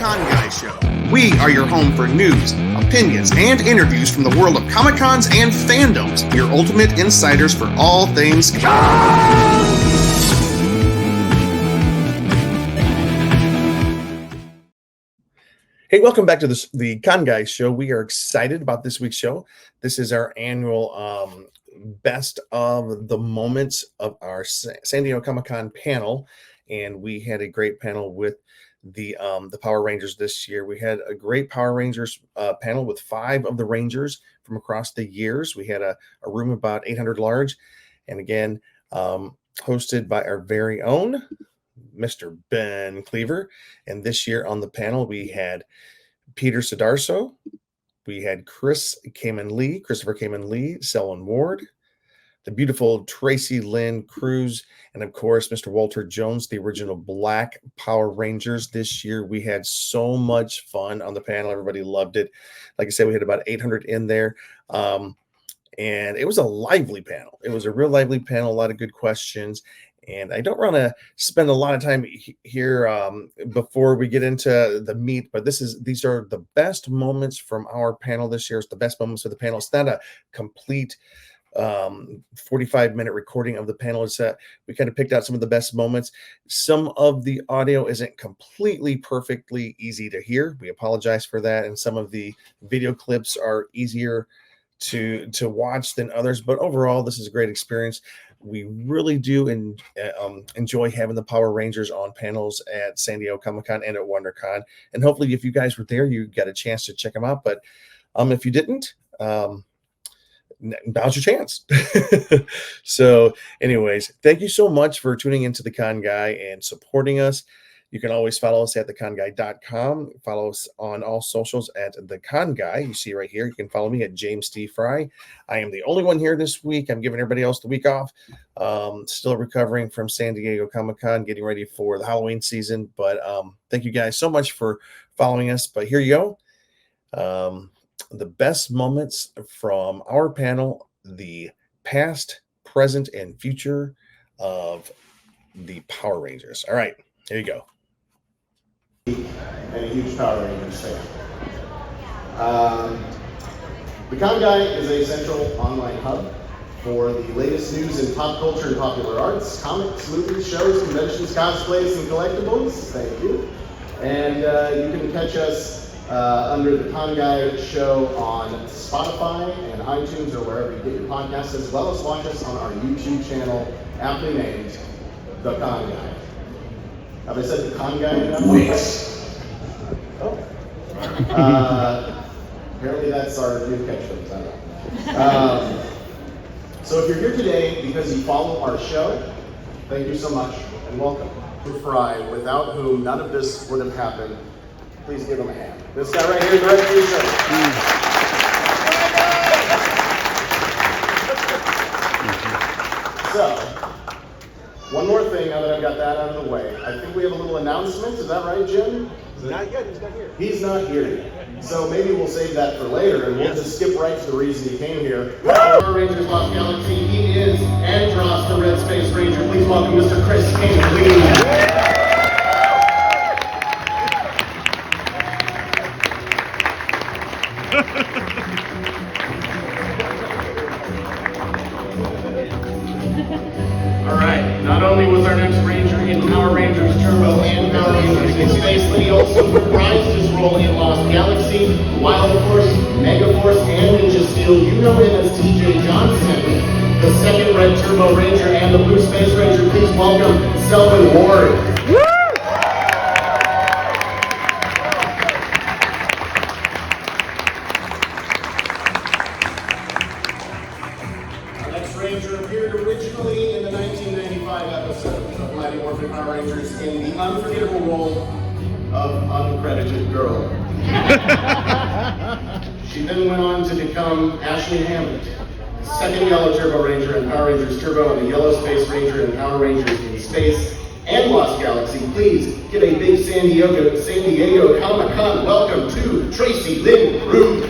Con Guy Show. We are your home for news, opinions, and interviews from the world of Comic-Cons and fandoms. Your ultimate insiders for all things Hey, welcome back to the Con Guy Show. We are excited about this week's show. This is our annual best of the moments of our San Diego Comic-Con panel, and we had a great panel with the Power Rangers this year. We had a great Power Rangers panel with 5 of the Rangers from across the years. We had a room about 800 large, and again, hosted by our very own Mr. Ben Kliewer. And this year on the panel, we had Peter Sudarso, we had Khayman Lee, Selwyn Ward, the beautiful Tracy Lynn Cruz, and of course, Mr. Walter Jones, the original Black Power Rangers. This year, we had so much fun on the panel. Everybody loved it. Like I said, we had about 800 in there. And it was a lively panel. It was a real lively panel, a lot of good questions. And I don't want to spend a lot of time here before we get into the meat, but these are the best moments from our panel this year. It's the best moments of the panel. It's not a complete 45-minute recording of the panel. It's we kind of picked out some of the best moments. Some of the audio isn't completely perfectly easy to hear. We apologize for that. And some of the video clips are easier to watch than others. But overall, this is a great experience. We really do enjoy having the Power Rangers on panels at San Diego Comic-Con and at WonderCon. And hopefully, if you guys were there, you got a chance to check them out. But if you didn't, now's your chance. So anyways, thank you so much for tuning into the Con Guy and supporting us. You can always follow us at theconguy.com. Follow us on all socials at The Con Guy. You see right here. You can follow me at James D. Fry. I am the only one here this week. I'm giving everybody else the week off. Still recovering from San Diego Comic-Con, getting ready for the Halloween season. But thank you guys so much for following us. But here you go. The best moments from our panel, the past, present, and future of the Power Rangers. All right, here you go. And a huge Power Rangers fan. The Con Guy is a central online hub for the latest news in pop culture and popular arts, comics, movies, shows, conventions, cosplays, and collectibles. Thank you. And you can catch us under the Con Guy Show on Spotify and iTunes or wherever you get your podcasts, as well as watch us on our YouTube channel, aptly named The Con Guy. Have I said The Con Guy enough? Yes. Oh. Apparently that's our new catchphrase. I don't know. So if you're here today because you follow our show, thank you so much and welcome. Fry, without whom none of this would have happened. Please give him a hand. This guy right here, director of the show. So, one more thing now that I've got that out of the way. I think we have a little announcement. Is that right, Jim? Not yet, he's not here. He's not here yet. So maybe we'll save that for later and we'll just skip right to the reason he came here. Power Rangers Lost Galaxy, he is Andros, the Red Space Ranger. Please welcome Mr. Khayman Lee. Alright, not only was our next Ranger in Power Rangers Turbo and Power Rangers in Space, but he also reprised his role in Lost Galaxy, Wild Force, Mega Force, and Ninja Steel. You know him as TJ Johnson, the second Red Turbo Ranger and the Blue Space Ranger. Please welcome Selwyn Ward. Ranger appeared originally in the 1995 episode of Mighty Morphin Power Rangers in the unforgettable role of uncredited girl. She then went on to become Ashley Hammond, second Yellow Turbo Ranger in Power Rangers Turbo and the Yellow Space Ranger in Power Rangers in Space and Lost Galaxy. Please give a big San Diego Comic-Con welcome to Tracy Lynn Cruz.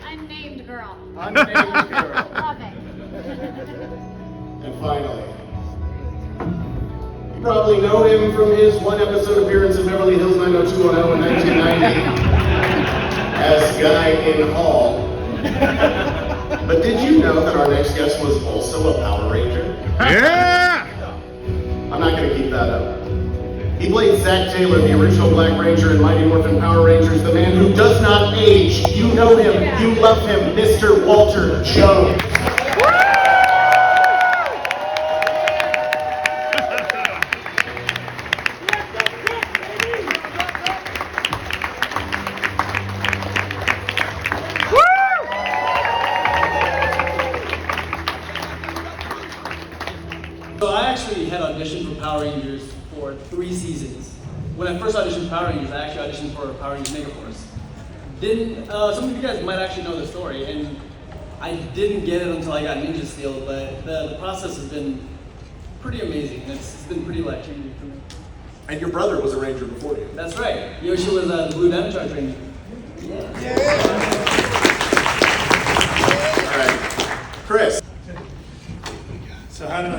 Unnamed girl. Unnamed girl. Love it. probably know him from his one episode appearance in Beverly Hills 90210 in 1990 as Guy in Hall. But did you know that our next guest was also a Power Ranger? Yeah! I'm not going to keep that up. He played Zack Taylor, the original Black Ranger in Mighty Morphin Power Rangers, the man who does not age. You know him, you love him, Mr. Walter Jones. So I actually had auditioned for Power Rangers for 3 seasons. When I first auditioned for Power Rangers, I actually auditioned for Power Rangers Megaforce. Some of you guys might actually know the story, and I didn't get it until I got Ninja Steel, but the process has been pretty amazing. It's been pretty life-changing for me. And your brother was a Ranger before you. That's right. Yoshi was the Blue Diamond Charge Ranger. Yeah. All right, Chris. So how did I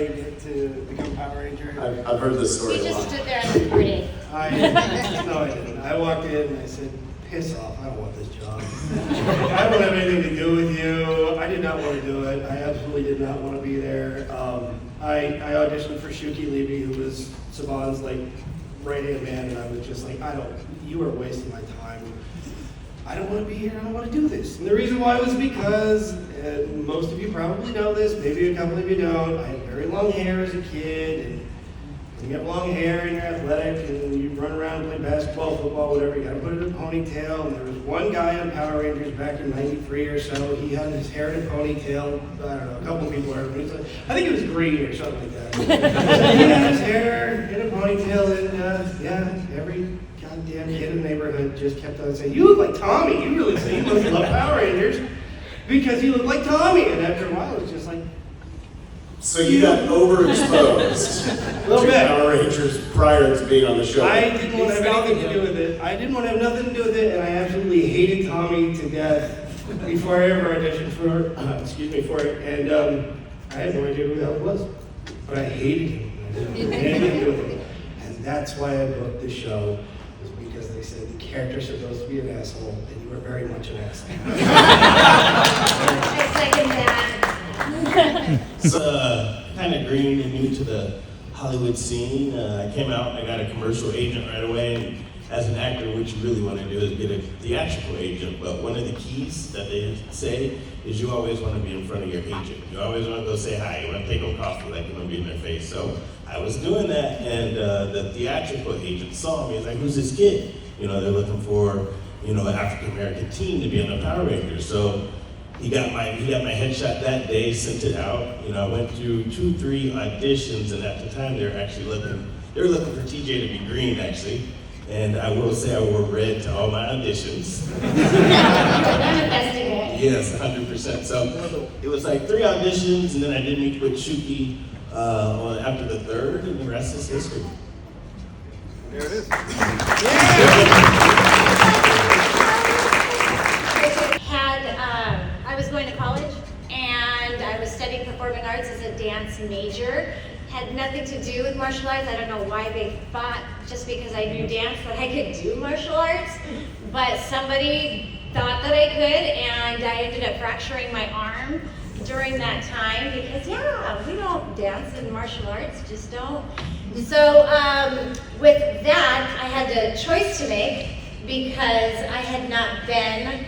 get to become Power Ranger? I've heard this story He a just lot. stood there and pretty. No, I didn't. I walked in and I said, piss off, I don't want this job. I don't have anything to do with you. I did not want to do it. I absolutely did not want to be there. I auditioned for Shuki Levy, who was Saban's right-hand man, and I was just like, you are wasting my time. I don't want to be here, I don't want to do this. And the reason why was because, and most of you probably know this, maybe a couple of you don't, I had very long hair as a kid, and when you have long hair and you're athletic and you run around and play basketball, football, whatever, you gotta put it in a ponytail. And there was one guy on Power Rangers back in '93 or so, he had his hair in a ponytail. I don't know, a couple of people heard him. I think it was green or something like that. So he had his hair in a ponytail, and every goddamn kid in the neighborhood just kept on saying, you look like Tommy, you really say you must love Power Rangers because you look like Tommy. And after a while, it was just like, So you got overexposed Little to bit. Power Rangers prior to being on the show. I didn't want to have anything to do with it. I didn't want to have nothing to do with it, and I absolutely hated Tommy to death before I ever auditioned for it. And I had no idea who the hell it was, but I hated him. I didn't want anything to do with him. And that's why I booked this show, was because they said the character's supposed to be an asshole, and you were very much an asshole. I second that. Kind of green and new to the Hollywood scene. I came out and I got a commercial agent right away. And as an actor, what you really want to do is get a theatrical agent. But one of the keys that they say is you always want to be in front of your agent. You always want to go say hi. You want to take them coffee like you want to be in their face. So I was doing that, and the theatrical agent saw me. He's like, "Who's this kid?" You know, they're looking for an African American teen to be on the Power Rangers. So he got my headshot that day, sent it out. I went through 2-3 auditions, and at the time they were looking for TJ to be green actually. And I will say I wore red to all my auditions. Yes, 100%. So it was like 3 auditions, and then I did meet with Shuki after the 3rd, and the rest is history. There it is. I was going to college and I was studying performing arts as a dance major. Had nothing to do with martial arts. I don't know why they thought just because I knew dance that I could do martial arts, but somebody thought that I could, and I ended up fracturing my arm during that time because we don't dance in martial arts, just don't. So with that, I had a choice to make because I had not been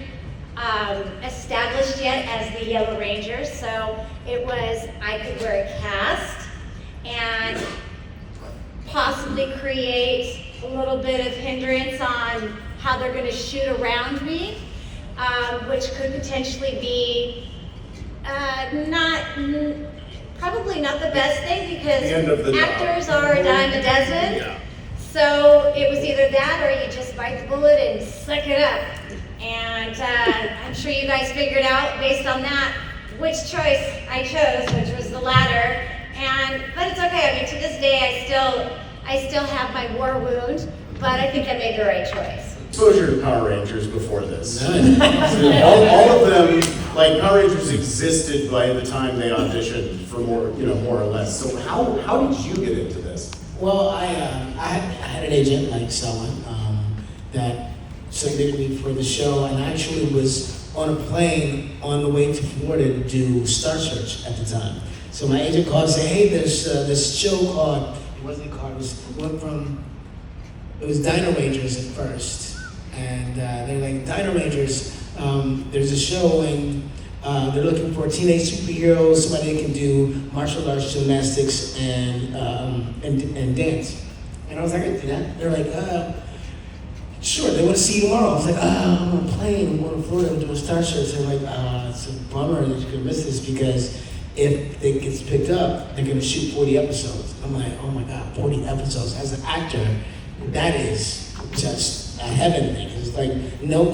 established yet as the Yellow Ranger. So it was, I could wear a cast and possibly create a little bit of hindrance on how they're going to shoot around me, which could potentially be probably not the best thing because actors are a dime a dozen. Yeah. So it was either that or you just bite the bullet and suck it up. And I'm sure you guys figured out based on that which choice I chose, which was the latter. But it's okay. I mean, to this day, I still have my war wound, but I think I made the right choice. exposure to Power Rangers before this? None. all of them, like Power Rangers existed by the time they auditioned for more or less. So how did you get into this? Well, I had an agent like Selwyn that submitted me for the show, and I actually was on a plane on the way to Florida to do Star Search at the time. So my agent called and said, hey, there's this show called, it wasn't called, it was Dino Rangers at first. And they're like, Dino Rangers, there's a show and they're looking for teenage superheroes, somebody that can do martial arts, gymnastics, and dance. And I was like, I can do that. They're like, sure, they want to see you tomorrow. I was like, I'm on a plane, I'm going to Florida, I'm doing Star Search. They're like, it's a bummer that you're going to miss this because if it gets picked up, they're going to shoot 40 episodes. I'm like, oh my God, 40 episodes. As an actor, that is just a heaven thing. It's like,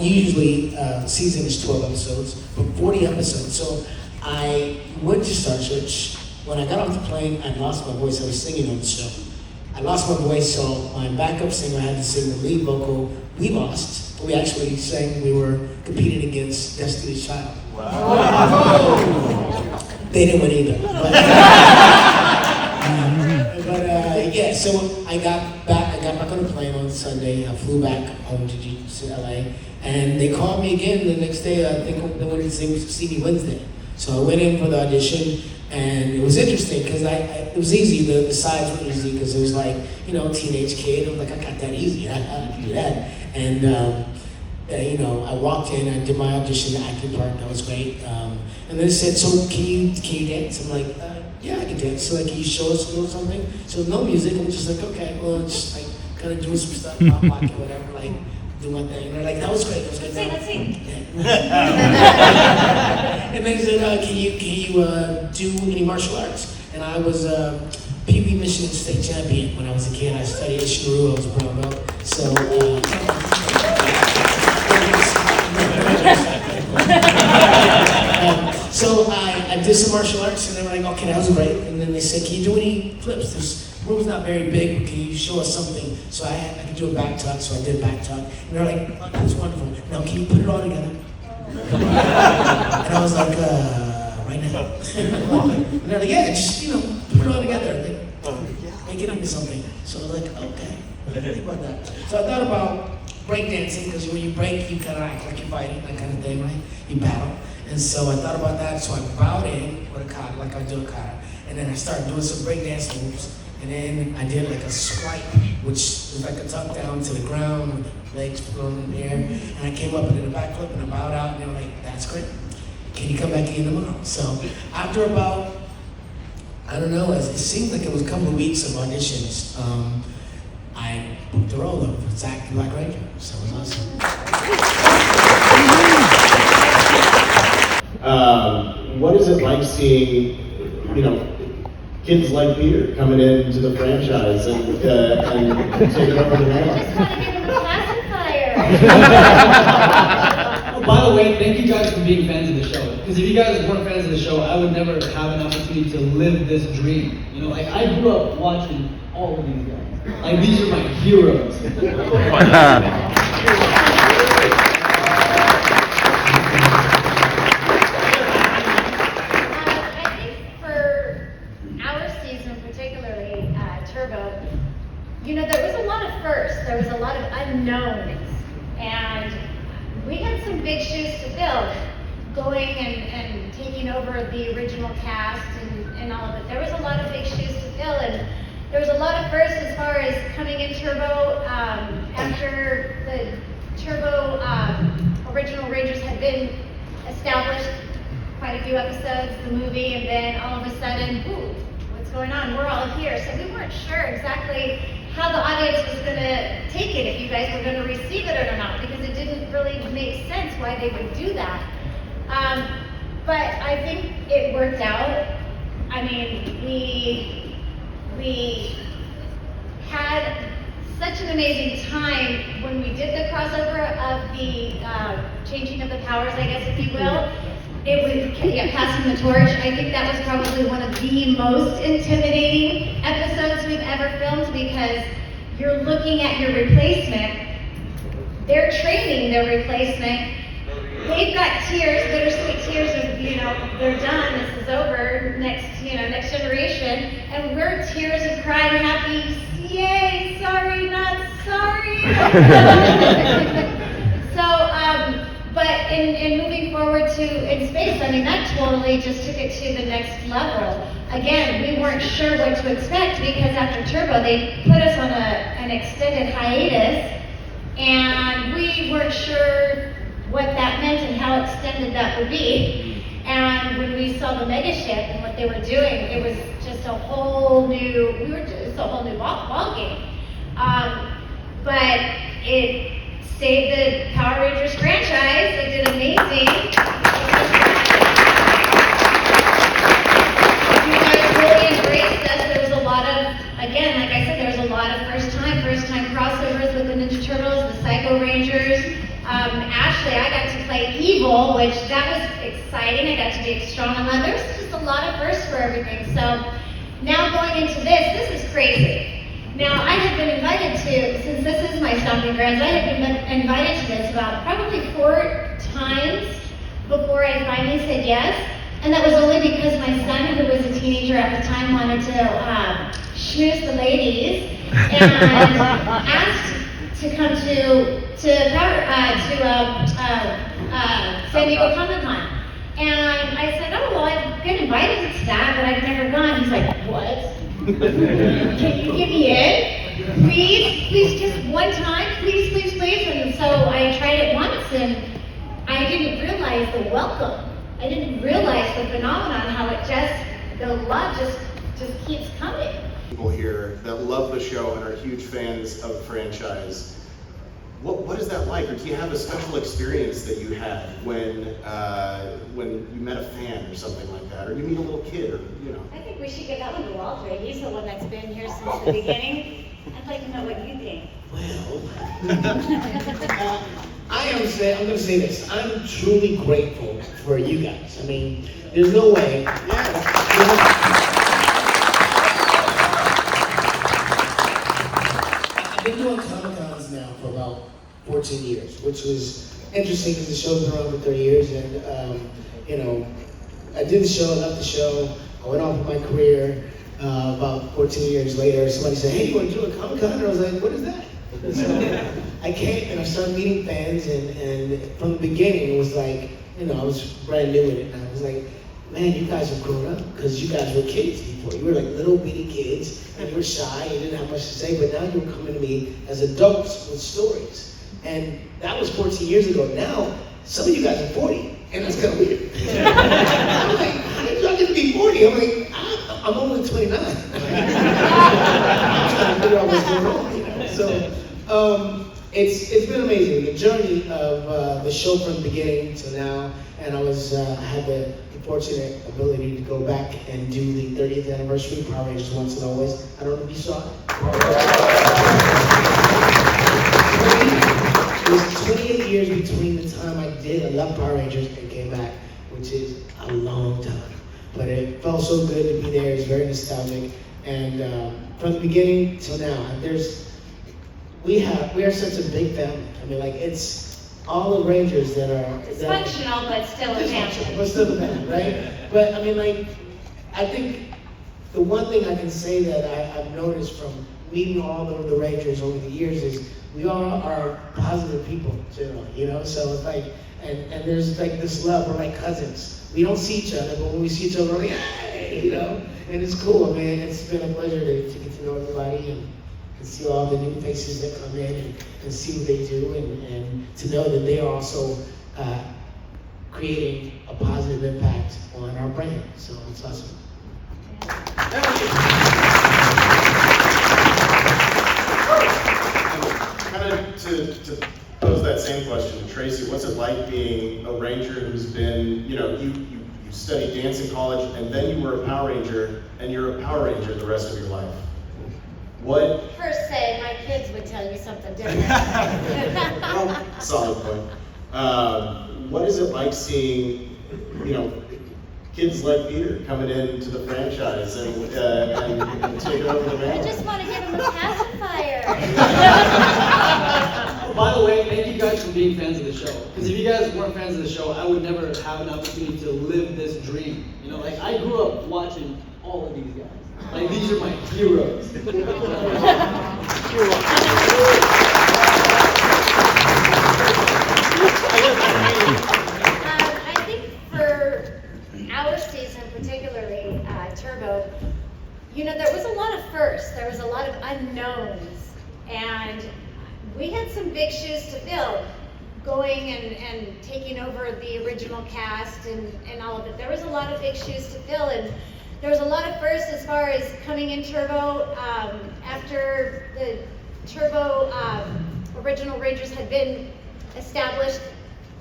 usually season is 12 episodes, but 40 episodes. So I went to Star Search. When I got off the plane, I lost my voice. I was singing on the show. I lost my voice, so my backup singer had to sing the lead vocal. We lost, but we actually sang, we were competing against Destiny's Child. Wow. They didn't win either. Yeah, so I got back on the plane on Sunday. I flew back home to LA, and they called me again the next day. I think they wanted to see me Wednesday. So I went in for the audition, and it was interesting because it was easy. The sides were easy because it was like, teenage kid. I was like, I got that easy. I can do that. And I walked in, I did my audition, the acting part. That was great. And then they said, so can you dance? I'm like, yeah, I can dance. So like, can you show us a little something? So no music. I'm just like, okay, well, I'm just like kind of doing some stuff, pop pocket, whatever, like do my thing. And they're like, that was great. That was good. Let's sing. And they said, can you do any martial arts? And I was Pee Wee Michigan State champion when I was a kid. I studied at Shinaru. I was a brown belt. So. So I did some martial arts, and they were like, okay, that was great. And then they said, can you do any flips? This room's not very big, but can you show us something? So I could do a back tuck, so I did back tuck. And they're like, oh, that was wonderful. Now, can you put it all together? And I was like, right now. And they're like, yeah, just, put it all together. Like, make it into something. So I was like, okay, think about that. So I thought about breakdancing, because when you break, you kind of act like you're fighting, that kind of thing, right? You battle. And so I thought about that, so I bowed in with a kata, like I do a kata. And then I started doing some breakdance moves. And then I did like a swipe, which was like a tuck down to the ground, with the legs flowing in the air. And I came up and did a backflip, and I bowed out, and they were like, that's great. Can you come back again tomorrow? So after about, I don't know, it seemed like it was a couple of weeks of auditions. I booked the role of Zach the Black Ranger, so it was awesome. What is it like seeing, kids like Peter coming into the franchise and taking over the role? I just want to give him a pacifier. Oh, by the way, thank you guys for being fans of the show. Because if you guys weren't fans of the show, I would never have an opportunity to live this dream. I grew up watching all of these guys. Like, these are my heroes. There was a lot of firsts, there was a lot of unknowns, and we had some big shoes to fill, going and taking over the original cast and all of it. There was a lot of big shoes to fill, and there was a lot of firsts as far as coming in Turbo, after the Turbo original Rangers had been established, quite a few episodes, the movie, and then all of a sudden, ooh, what's going on? We're all here, so we weren't sure exactly how the audience was going to take it, if you guys were going to receive it or not, because it didn't really make sense why they would do that. But I think it worked out. I mean, we had such an amazing time when we did the crossover of the changing of the powers, I guess, if you will. It was passing the torch. I think that was probably one of the most intimidating episodes we've ever filmed, because you're looking at your replacement they're training their replacement. They've got tears, bittersweet tears of, they're done, this is over, next generation, and we're tears of crying, happy, yay, sorry, not sorry. So, but in moving forward in space, I mean, that totally just took it to the next level. Again, we weren't sure what to expect because after Turbo, they put us on an extended hiatus, and we weren't sure what that meant and how extended that would be. And when we saw the megaship and what they were doing, it was just a whole new, ball game. But it saved the Power Rangers franchise. It did amazing. You guys really embraced us. There was a lot of, again, like I said, there was a lot of first time crossovers with the Ninja Turtles, the Psycho Rangers. Ashley, I got to play Evil, which that was exciting. I got to be strong and love. There was just a lot of firsts for everything. So now going into this is crazy. Now I have been invited to, since this is my stomping grounds, I have been invited to this about probably 4 times before I finally said yes. And that was only because my son, who was a teenager at the time, wanted to schmooze the ladies and asked to come to San Diego Comic-Con. And I said, oh, well, I've been invited to that, but I've never gone. He's like, what? Can you get me in? Please, just one time, please. And so I tried it once, and I didn't realize the welcome. I didn't realize the phenomenon, how the love just keeps coming. People here that love the show and are huge fans of the franchise. What is that like? Or do you have a special experience that you had when you met a fan or something like that, or you meet a little kid, or I think we should give that one to Walter. He's the one that's been here since the beginning. I'd like to know what you think. Well, I'm going to say this. I'm truly grateful for you guys. I mean, there's no way. I've been doing Comic-Cons now for about 14 years, which was interesting because the show's been around for 30 years, and I did the show, I loved the show. I went off with my career. About 14 years later, somebody said, hey, you want to do a Comic-Con? And I was like, what is that? So I came and I started meeting fans, and from the beginning, it was like, I was brand new in it, and I was like, man, you guys have grown up, because you guys were kids before. You were like little bitty kids, and you were shy, you didn't have much to say, but now you're coming to me as adults with stories. And that was 14 years ago. Now, some of you guys are 40, and that's kind of weird. I'm like, how did y'all get to be 40? I'm like, I'm only 29. I'm trying to figure out what's going on, So, it's been amazing, the journey of the show from the beginning to now. And I had the fortunate ability to go back and do the 30th anniversary Power Rangers Once and Always. I don't know if you saw it. It was 28 years between the time I did I Love Power Rangers and came back, which is a long time. But it felt so good to be there. It's very nostalgic. And from the beginning till now, we are such a big family. I mean, like, it's all the Rangers that are... It's functional, but still a family. But still a family, right? But, I mean, like, I think the one thing I can say that I've noticed from meeting all of the Rangers over the years is we all are positive people, generally, So it's like, and there's like this love, we're like cousins. We don't see each other, but when we see each other, we're like, hey, And it's cool, man. It's been a pleasure to get to know everybody and see all the new faces that come in and see what they do, and to know that they are also creating a positive impact on our brand. So it's awesome. Kind of to pose that same question, Tracy, what's it like being a Ranger who's been, you studied dance in college, and then you were a Power Ranger, and you're a Power Ranger the rest of your life? What? Per se, my kids would tell you something different. Solid point. What is it like seeing, kids like Peter coming into the franchise and take over the band? I just want to give him a pacifier. By the way, thank you guys being fans of the show. Because if you guys weren't fans of the show, I would never have an opportunity to live this dream. You know, like I grew up watching all of these guys. Like these are my heroes. I think for our season, particularly Turbo, you know, there was a lot of firsts, there was a lot of unknowns, and we had some big shoes to fill, going and taking over the original cast and all of it. There was a lot of big shoes to fill, and there was a lot of firsts as far as coming in Turbo. After the Turbo original Rangers had been established,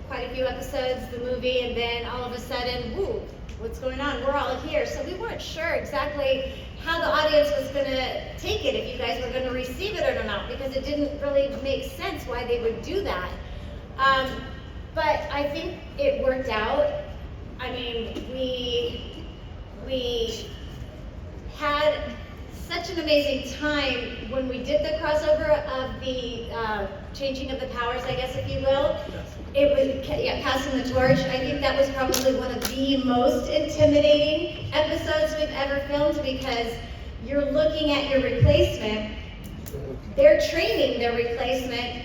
quite a few episodes, the movie, and then all of a sudden, woo, what's going on? We're all here. So we weren't sure exactly how the audience was going to take it, if you guys were going to receive it or not, because it didn't really make sense why they would do that. But I think it worked out. I mean, we had such an amazing time when we did the crossover of the changing of the powers, I guess, if you will. It was, yeah, passing the torch. I think that was probably one of the most intimidating episodes we've ever filmed, because you're looking at your replacement. They're training their replacement.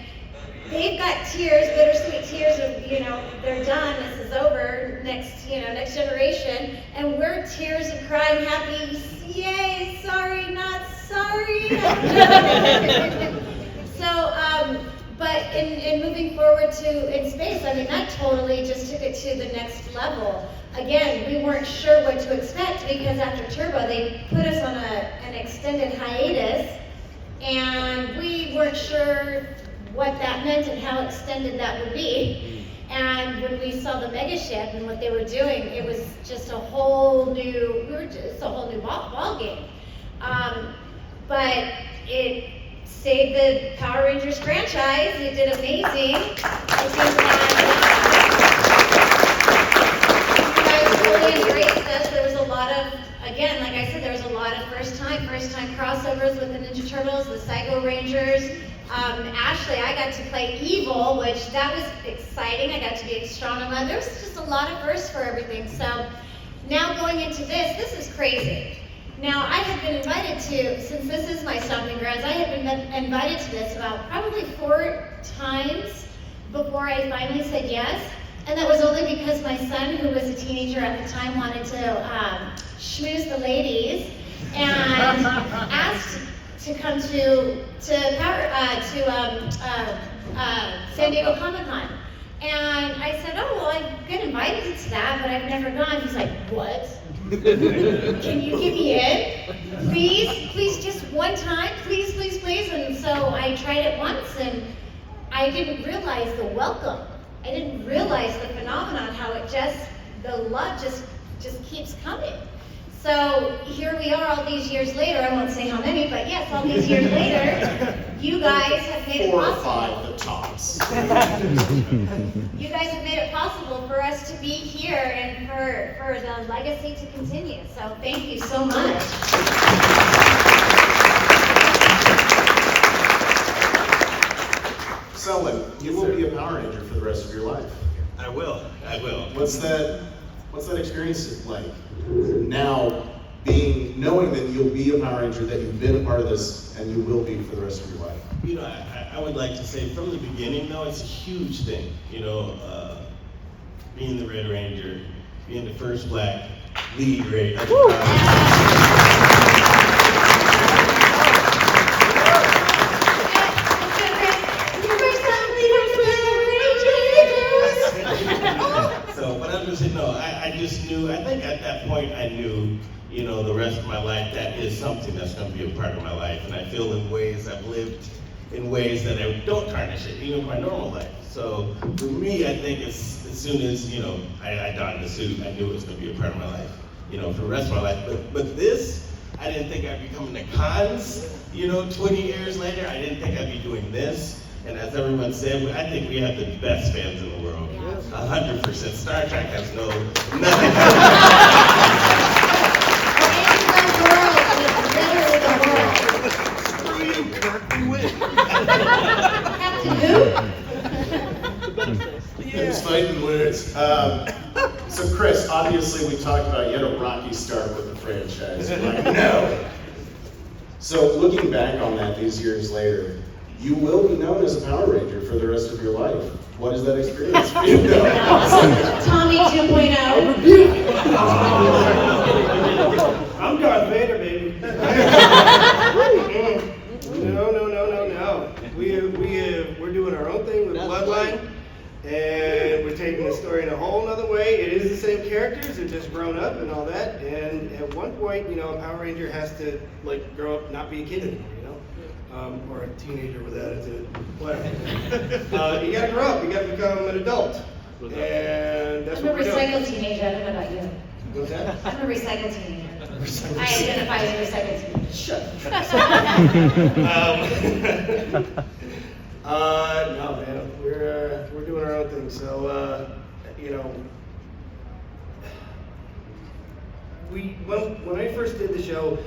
They've got tears, bittersweet tears of, you know, they're done, this is over, next generation. And we're tears of crying, happy, yay, sorry, not sorry. So, but in moving forward in space, I mean, that totally just took it to the next level. Again, we weren't sure what to expect, because after Turbo, they put us on an extended hiatus, and we weren't sure what that meant and how extended that would be. And when we saw the megaship and what they were doing, it was just a whole new, ball game. But it saved the Power Rangers franchise. It did amazing. I think that you guys really embraced us. There was a lot of, again, like I said, there was a lot of first time crossovers with the Ninja Turtles, the Psycho Rangers. Ashley, I got to play Evil, which that was exciting. I got to be Astronema. There was just a lot of firsts for everything. So now going into this is crazy. Now I have been invited to, since this is my stomping grounds, I have been invited to this about probably 4 times before I finally said yes. And that was only because my son, who was a teenager at the time, wanted to schmooze the ladies and asked to come to San Diego Comic-Con. And I said, oh, well, I've been invited to that, but I've never gone. He's like, what? Can you get me in? Please, just one time, please. And so I tried it once, and I didn't realize the welcome. I didn't realize the phenomenon, how it the love just keeps coming. So here we are all these years later. I won't say how many, but yes, all these years later, you guys have made it possible. 4 or 5 the tops. You guys have made it possible for us to be here and for the legacy to continue. So thank you so much. Selwyn, you will be a Power Ranger for the rest of your life. I will. What's that experience like? Now, knowing that you'll be a Power Ranger, that you've been a part of this, and you will be for the rest of your life. You know, I would like to say from the beginning, though, it's a huge thing. You know, being the Red Ranger, being the first black lead Ranger. I just knew, I think at that point I knew, you know, the rest of my life, that is something that's going to be a part of my life. And I feel in ways I've lived in ways that I don't tarnish it, even my normal life. So for me, I think as soon as, you know, I donned the suit, I knew it was going to be a part of my life, you know, for the rest of my life. But this, I didn't think I'd be coming to cons, you know, 20 years later. I didn't think I'd be doing this. And as everyone said, I think we have the best fans in the world. 100%. Star Trek has nothing. Screw you, Kirk, we win. Captain who? So Chris, obviously we talked about you had a rocky start with the franchise. Like, no. So looking back on that these years later, you will be known as a Power Ranger for the rest of your life. What is that experience for you? Tommy 2.0. I'm Darth Vader, baby. No. We're doing our own thing with Bloodline, and we're taking the story in a whole other way. It is the same characters, they're just grown up and all that. And at one point, a Power Ranger has to like grow up, not be a kid anymore, or a teenager with attitude, whatever. You gotta grow up. You gotta become an adult, and that's I'm what a we're doing. recycled teenager. I don't know about you. What's that? I'm a recycled teenager. I identify as a recycled teenager. Shut no, man, we're doing our own thing. So, when I first did the show,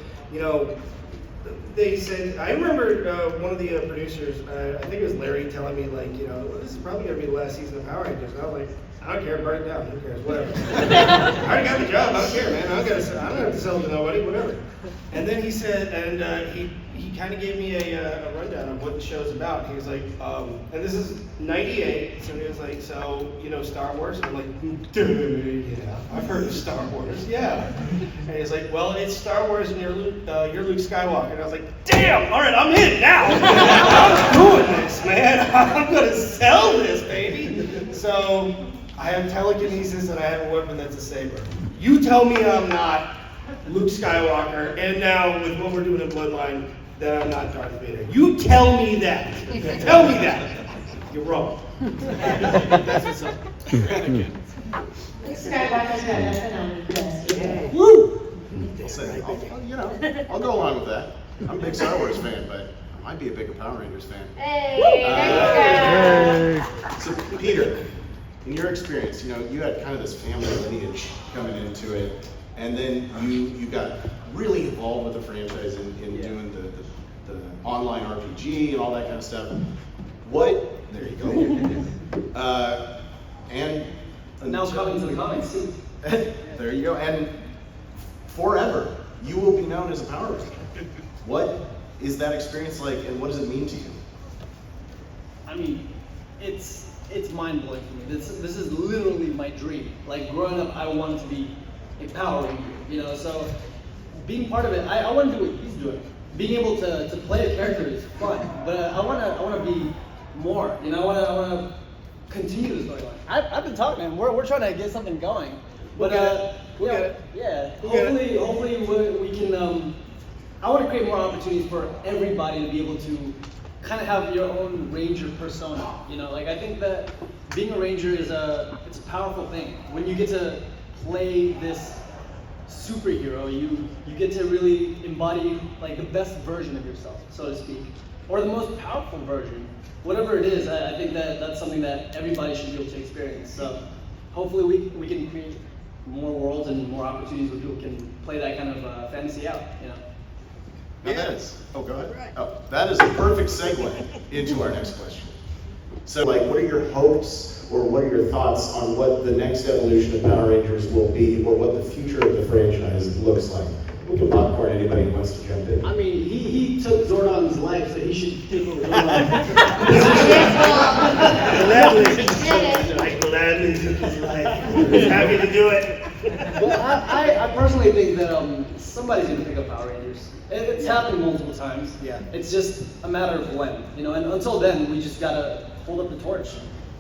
they said, I remember one of the producers, I think it was Larry, telling me like, well, this is probably gonna be the last season of Power Rangers. And I was like, I don't care, burn it down, who cares, whatever. I already got the job, I don't care, man. I don't have to sell it to nobody, whatever. And then he said, and he kind of gave me a rundown of what the show's about. He was like, and this is '98, so he was like, so, Star Wars? And I'm like, dude, yeah, I've heard of Star Wars, yeah. And he's like, well, it's Star Wars and you're Luke Skywalker. And I was like, damn, all right, I'm in now. I'm doing this, man. I'm gonna sell this, baby. So I have telekinesis and I have a weapon that's a saber. You tell me I'm not Luke Skywalker, and now with what we're doing in Bloodline, that I'm not Darth Vader. You tell me that. Tell me that. You're wrong. That's what's up. Luke Skywalker's got nothing on me. Woo! I'll go along with that. I'm a big Star Wars fan, but I might be a bigger Power Rangers fan. Hey, So Peter, in your experience, you had kind of this family lineage coming into it, and then you got really involved with the franchise in doing the online RPG and all that kind of stuff. There you go. And Now coming to the comics too. there you go. And forever, you will be known as a Power Ranger. What is that experience like, and what does it mean to you? I mean, it's mind blowing for me. This is literally my dream. Like growing up, I wanted to be a Power Ranger, So being part of it, I want to do what he's doing. Being able to play a character is fun, but I want to be more. I want to continue the storyline. I've been talking, man. We're trying to get something going, but we'll get it. Yeah. Hopefully we can. I want to create more opportunities for everybody to be able to kind of have your own Ranger persona. Like I think that being a Ranger it's a powerful thing. When you get to play this superhero, you get to really embody like the best version of yourself, so to speak, or the most powerful version, whatever it is. I think that's something that everybody should be able to experience. So hopefully we can create more worlds and more opportunities where people can play that kind of fantasy out. Now that is, go ahead. Oh, that is a perfect segue into our next question. So, what are your hopes, or what are your thoughts on what the next evolution of Power Rangers will be, or what the future of the franchise looks like? We can popcorn anybody who wants to jump in. I mean, he took Zordon's life, so he should take over Zordon. I gladly took his life. Happy to do it. Well, I personally think that somebody's going to pick up Power Rangers. It's happened multiple times. Yeah. It's just a matter of when, and until then, we just got to hold up the torch.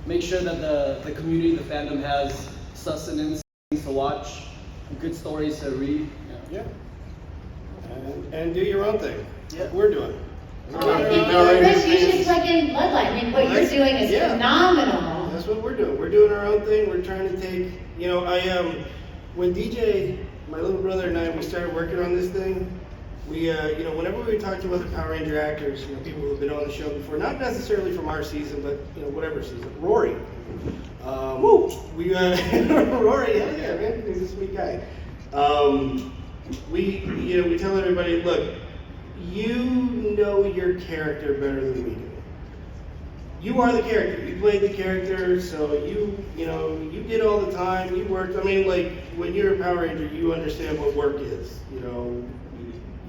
Make sure that the community, the fandom has sustenance, things to watch, good stories to read. Yeah. And do your own thing. Yeah. We're doing. Chris, you should plug in Bloodline. I mean, what you're doing is phenomenal. That's what we're doing. We're doing our own thing. We're trying to take, when DJ, my little brother and I, we started working on this thing, we, whenever we talk to other Power Ranger actors, people who have been on the show before, not necessarily from our season, but, whatever season, Rory. Rory, hell yeah, man, he's a sweet guy. We tell everybody, look, you know your character better than we do. you are the character. You played the character, so you did all the time. You worked. I mean, like when you're a Power Ranger, you understand what work is.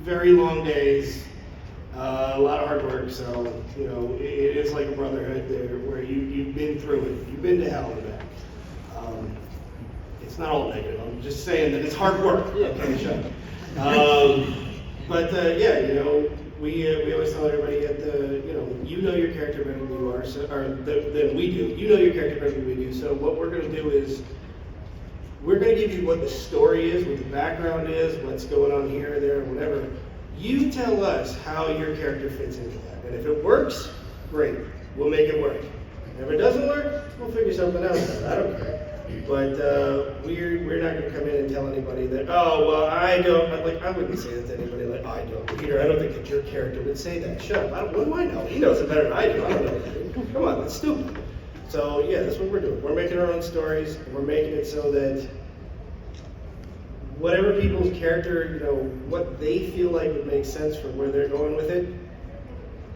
Very long days, a lot of hard work. So it is like a brotherhood there, where you've been through it. You've been to hell and back. It's not all negative. I'm just saying that it's hard work. Okay, shut up. But we always tell everybody at you know your character better than you are, than we do. You know your character better than we do. So what we're going to do is we're going to give you what the story is, what the background is, what's going on here, there, whatever. You tell us how your character fits into that, and if it works, great. We'll make it work. If it doesn't work, we'll figure something out. I don't care. But we're not going to come in and tell anybody that, oh, well, I don't, I wouldn't say that to anybody, like, I don't. Peter, I don't think that your character would say that. Shut up. What do I know? He knows it better than I do. I don't know. Come on, that's stupid. So, yeah, that's what we're doing. We're making our own stories, and we're making it so that whatever people's character, what they feel like would make sense for where they're going with it,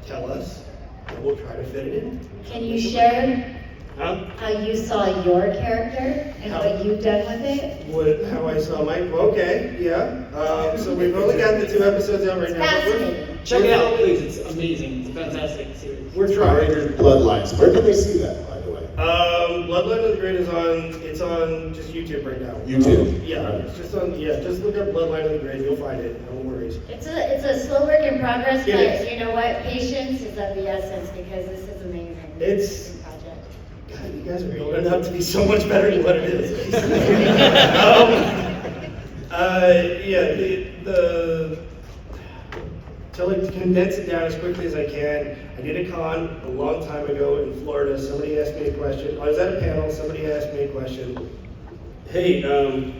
tell us, and we'll try to fit it in. Can you share How you saw your character and what you've done with it? How I saw Mike? Okay, yeah. So we've only got the 2 episodes out right now. Fascinating. Check it out, please. It's amazing. It's a fantastic series. We're Power trying. Rangers Bloodlines. Where can they see that, by the way? Bloodline of the Grid is on just YouTube right now. YouTube. Yeah, it's just just look up Bloodline of the Grid, you'll find it. No worries. It's a slow work in progress, It but is. you know what? Patience is of the essence because this is amazing. It's- project. God, you guys are building up to be so much better than what it is. To condense it down as quickly as I can, I did a con a long time ago in Florida. Somebody asked me a question. I was at a panel, somebody asked me a question. Hey, do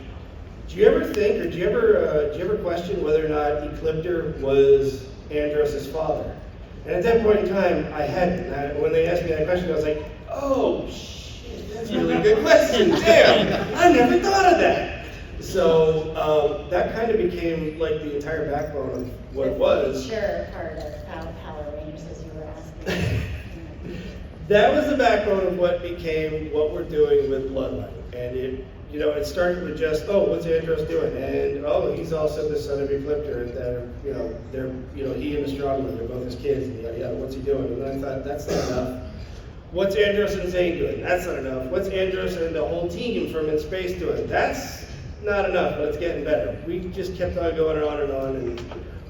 you ever think, or do you ever question whether or not Ecliptor was Andros's father? And at that point in time, I hadn't. When they asked me that question, I was like, oh, shit, that's a really good question. Damn, I never thought of that. So that kind of became like the entire backbone of what it was. Sure, part of Power Rangers, as you were asking. That was the backbone of what became what we're doing with Bloodline. And it started with just, oh, what's Andros doing? And oh, he's also the son of Ecliptor, and they're he and the Strong One, they're both his kids, and yada yada, what's he doing? And then I thought, that's not enough. What's Andros and Zane doing? That's not enough. What's Andros and the whole team from In Space doing? That's not enough, but it's getting better. We just kept on going on and on, and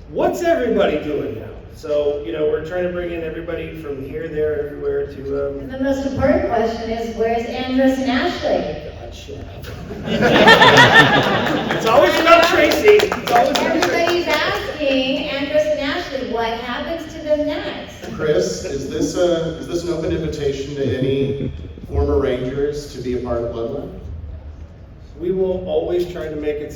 what's everybody doing now? So, we're trying to bring in everybody from here, there, everywhere to, And the most important question is, where's Andros and Ashley? God, shut up. It's always about Tracy. It's always about Tracy. Everybody's asking Andros and Ashley, what happens to them next? Chris, is this an open invitation to any former Rangers to be a part of Bloodline? We will always try to make it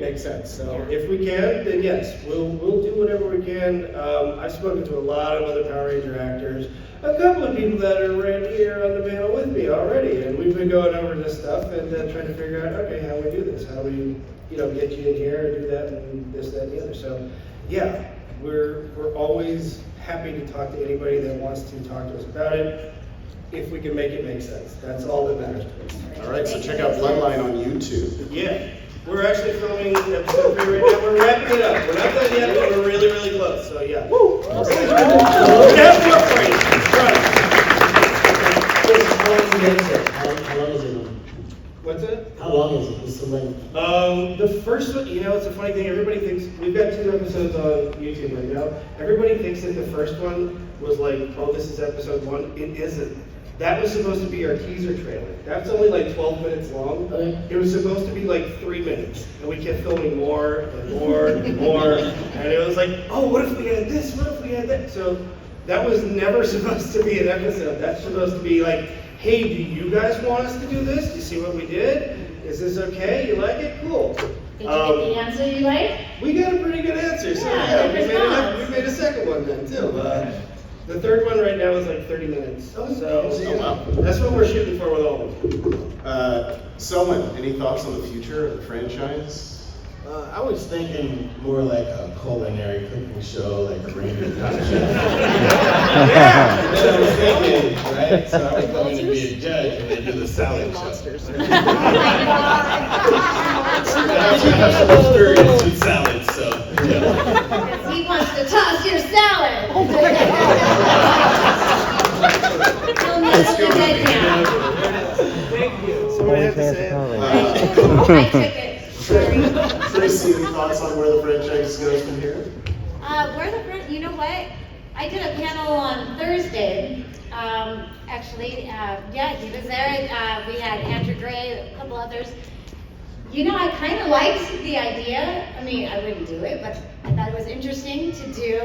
make sense. So if we can, then yes, we'll do whatever we can. I've spoken to a lot of other Power Ranger actors, a couple of people that are right here on the panel with me already, and we've been going over this stuff and trying to figure out, okay, how we do this, how we get you in here and do that and this, that, and the other. So yeah, we're always happy to talk to anybody that wants to talk to us about it, if we can make it make sense. That's all that matters to us. All right, so check out Bloodline on YouTube. Yeah, we're actually filming episode 3 right now. We're wrapping it up. We're not done yet, but we're really, really close. So yeah. Woo! That's what for you. How long is it on? What's it? How long is it? What's the length? The first one, it's a funny thing. Everybody thinks we've got 2 episodes on YouTube right now. Everybody thinks that the first one was like, oh, this is episode 1. It isn't. That was supposed to be our teaser trailer. That's only like 12 minutes long. Okay. It was supposed to be like 3 minutes. And we kept filming more and more and more. And it was like, oh, what if we had this? What if we had that? So that was never supposed to be an episode. That's supposed to be like, hey, do you guys want us to do this? Do you see what we did? Is this okay? You like it? Cool. Did you get the answer you like? We got a pretty good answer. So Yeah, we made a second one then too. The third one right now is like 30 minutes. So that's what we're shooting for with all of them. Selwyn, any thoughts on the future of the franchise? I was thinking more like a culinary cooking show, like a Ranger Dungeon. Yeah. And then I was thinking right? So I would come in and be a judge and then do the salad show. I have some experience with salads, so yeah. He wants to toss your salad. He'll miss the dead now. Somebody had to say it. I took it. Sorry. Tracy, any thoughts on where the franchise goes from here? You know what? I did a panel on Thursday. Actually, yeah, he was there. We had Andrew Gray, a couple others. You know, I kind of liked the idea. I mean, I wouldn't do it, but I thought it was interesting to do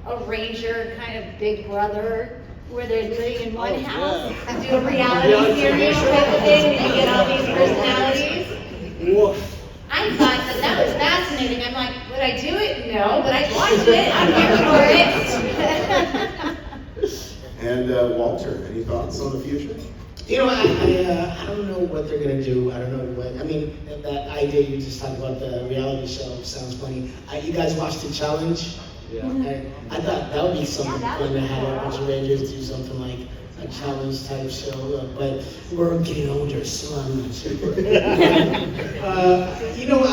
a Ranger kind of Big Brother where they're living in one house and do a reality series type of thing and get all these personalities. I thought that was fascinating. I'm like, would I do it? No, but I'd watch it. I'm here for it. And Walter, any thoughts on the future? You know, I don't know what they're gonna do. I don't know what. I mean, that idea you just talked about, the reality show, sounds funny. You guys watched the challenge? Yeah. I thought that would be something fun to have a bunch of Rangers do something like a challenge type show. But we're getting older, so I'm not sure. You know,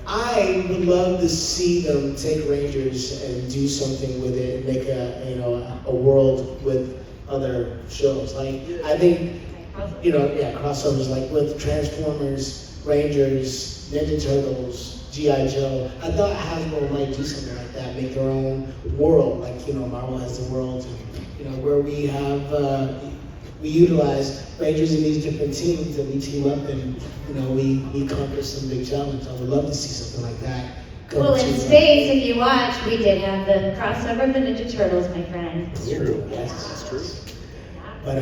I would love to see them take Rangers and do something with it, and make a world with other shows. Like, I think, crossovers like with Transformers, Rangers, Ninja Turtles, G.I. Joe. I thought Hasbro might do something like that, make their own world, like, Marvel has the world, and, where we have, we utilize Rangers in these different teams, and we team up and, we conquer some big challenge. I would love to see something like that. Well, in space, if you watch, we did have the crossover of the Ninja Turtles, my friend. It's true. Yes, it's true. But I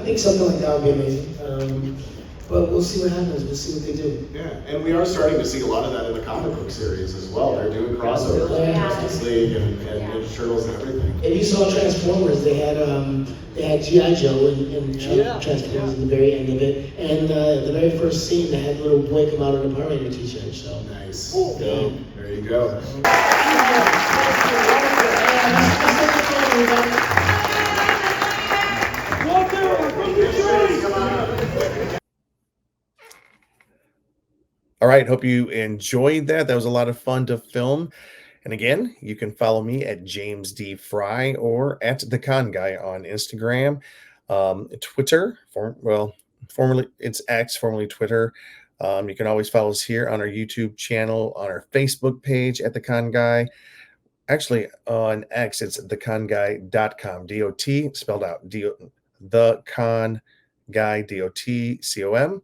think something like that would be amazing. But we'll see what happens. We'll see what they do. Yeah, and we are starting to see a lot of that in the comic book series as well. They're doing crossovers with Justice League and Ninja Turtles and everything. If you saw Transformers, they had G.I. Joe and Transformers in the very end of it. And the very first scene, they had a little boy come out in a Power Ranger t-shirt. So nice. There you go. All right, hope you enjoyed that. That was a lot of fun to film. And again, you can follow me at James D. Fry or at The Con Guy on Instagram, Twitter, formerly it's X, formerly Twitter. You can always follow us here on our YouTube channel, on our Facebook page at The Con Guy. Actually, on X, it's theconguy.com, D-O-T, spelled out, The Con Guy, D-O-T-C-O-M.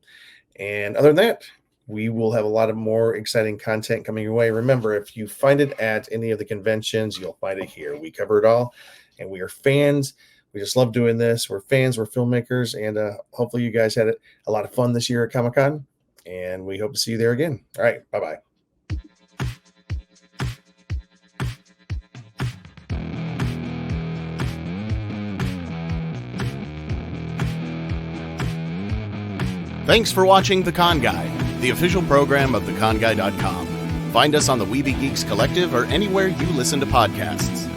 And other than that, we will have a lot of more exciting content coming your way. Remember, if you find it at any of the conventions, you'll find it here. We cover it all, and we are fans. We just love doing this. We're fans. We're filmmakers, and hopefully you guys had a lot of fun this year at Comic-Con, and we hope to see you there again. All right, bye-bye. Thanks for watching The Con Guy, the official program of theconguy.com. Find us on the Weeby Geeks Collective or anywhere you listen to podcasts.